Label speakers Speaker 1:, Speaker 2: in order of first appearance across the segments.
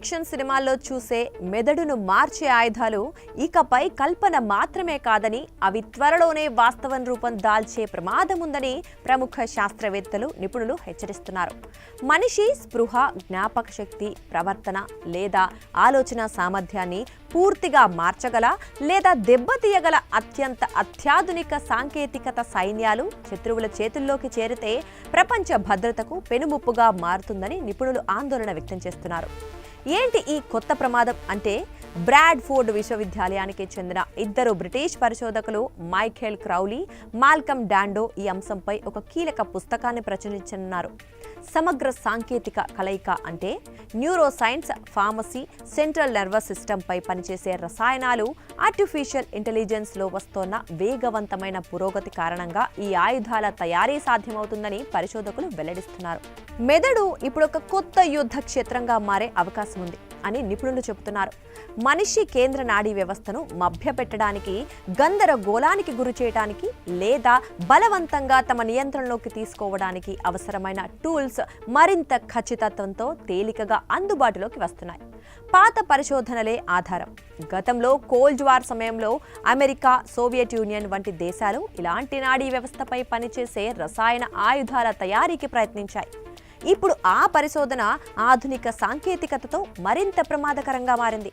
Speaker 1: Fiction సినిమాల్లో చూసే మెదడును మార్చే ఆయుధాలు ఇకపై కల్పన మాత్రమే కాదని అవి త్వరలోనే వాస్తవం రూపం దాల్చే ప్రమాదం ఉందని ప్రముఖ శాస్త్రవేత్తలు నిపుణులు హెచ్చరిస్తున్నారు. మనిషి స్పృహ, జ్ఞాపక శక్తి, ప్రవర్తన లేదా ఆలోచన సామర్థ్యాన్ని పూర్తిగా మార్చగల లేదా దెబ్బతీయగల అత్యంత అత్యాధునిక సాంకేతికత సైన్యాలు శత్రువుల చేతుల్లోకి చేరితే ప్రపంచ భద్రతకు పెనుముప్పుగా మారుతుందని నిపుణులు ఆందోళన వ్యక్తం చేస్తున్నారు. ఏంటి ఈ కొత్త ప్రమాదం అంటే, బ్రాడ్ఫోర్డ్ విశ్వవిద్యాలయానికి చెందిన ఇద్దరు బ్రిటిష్ పరిశోధకులు మైఖేల్ క్రౌలీ, మాల్కమ్ డాండో ఈ అంశంపై ఒక కీలక పుస్తకాన్ని ప్రచురించనున్నారు. సమగ్ర సాంకేతిక కలయిక అంటే neuro science, pharmacy, central nervous సిస్టంపై పనిచేసే రసాయనాలు, ఆర్టిఫిషియల్ ఇంటెలిజెన్స్లో వస్తోన్న వేగవంతమైన పురోగతి కారణంగా ఈ ఆయుధాల తయారీ సాధ్యమవుతుందని పరిశోధకులు వెల్లడిస్తున్నారు. మెదడు ఇప్పుడు ఒక కొత్త యుద్ధ క్షేత్రంగా మారే అవకాశం ఉంది అని నిపుణులు చెబుతున్నారు. మనిషి కేంద్ర నాడీ వ్యవస్థను మభ్యపెట్టడానికి, గందరగోళానికి గురి చేయడానికి లేదా బలవంతంగా తమ నియంత్రణలోకి తీసుకోవడానికి అవసరమైన టూల్స్ మరింత ఖచ్చితత్వంతో తేలికగా అందుబాటులోకి వస్తున్నాయి. పాత పరిశోధనలే ఆధారం. గతంలో కోల్డ్ వార్ సమయంలో అమెరికా, సోవియట్ యూనియన్ వంటి దేశాలు ఇలాంటి నాడీ వ్యవస్థపై పనిచేసే రసాయన ఆయుధాల తయారీకి ప్రయత్నించాయి. ఇప్పుడు ఆ పరిశోధన ఆధునిక సాంకేతికతతో మరింత ప్రమాదకరంగా మారింది.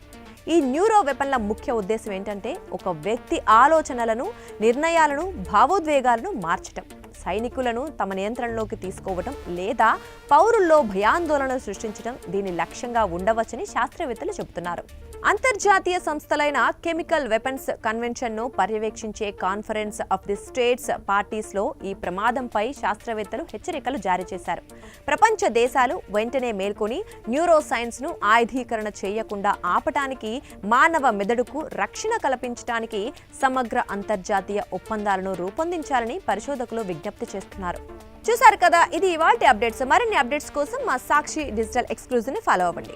Speaker 1: ఈ న్యూరో వెపన్ల ముఖ్య ఉద్దేశం ఏంటంటే, ఒక వ్యక్తి ఆలోచనలను, నిర్ణయాలను, భావోద్వేగాలను మార్చటం, సైనికులను తమ నియంత్రణలోకి తీసుకోవటం లేదా పౌరుల్లో భయాందోళన సృష్టించడం దీని లక్ష్యంగా ఉండవచ్చని శాస్త్రవేత్తలు చెబుతున్నారు. అంతర్జాతీయ సంస్థలైన కెమికల్ వెపన్స్ కన్వెన్షన్ను పర్యవేక్షించే కాన్ఫరెన్స్ ఆఫ్ ది స్టేట్స్ పార్టీస్లో ఈ ప్రమాదంపై శాస్త్రవేత్తలు హెచ్చరికలు జారీ చేశారు. ప్రపంచ దేశాలు వెంటనే మేల్కొని న్యూరో సైన్స్ను ఆయుధీకరణ చేయకుండా ఆపటానికి, మానవ మెదడుకు రక్షణ కల్పించడానికి సమగ్ర అంతర్జాతీయ ఒప్పందాలను రూపొందించాలని పరిశోధకులు విజ్ఞప్తి చేస్తున్నారు. చూశారు కదా, ఇది ఇవాల్టి అప్డేట్స్. మరిన్ని అప్డేట్స్ కోసం మా సాక్షి డిజిటల్ ఎక్స్క్లూజివ్ని ఫాలో అవ్వండి.